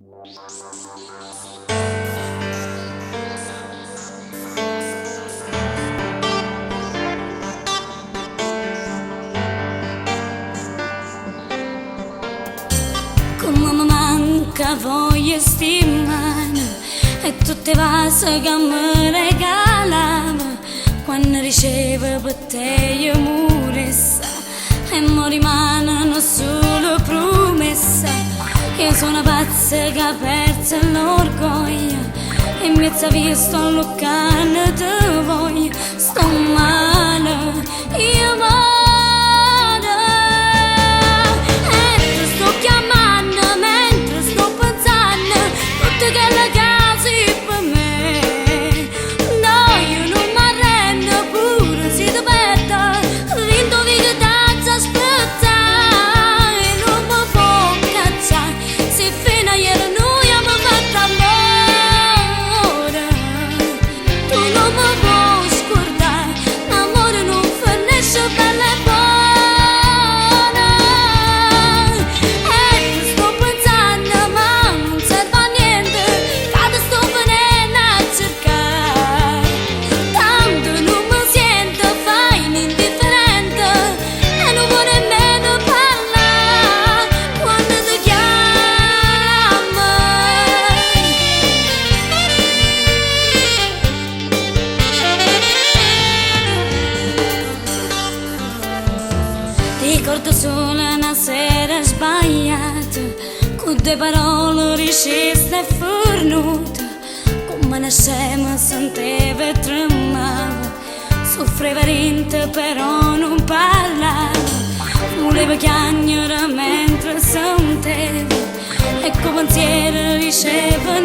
Come mi manca voglia stimare e tutte le cose che mi regalava quando ricevo per te io muressa e mi rimangono solo promesse. Io sono pazza che ha perso l'orgoglio e in mezzo a via sto loccando te voglio, sto male, io male e ti sto chiamando mentre sto pensando tutte quelle cose per me. No, io non mi arrendo pure se ti perdo, vinto vi che tanto aspetta. Ricordo solo una sera sbagliata, con due parole riceste e fornute, come una scema senteva e tremava, soffriva rente però non parlava, voleva chiagnere mentre senteva, ecco pensiero riceve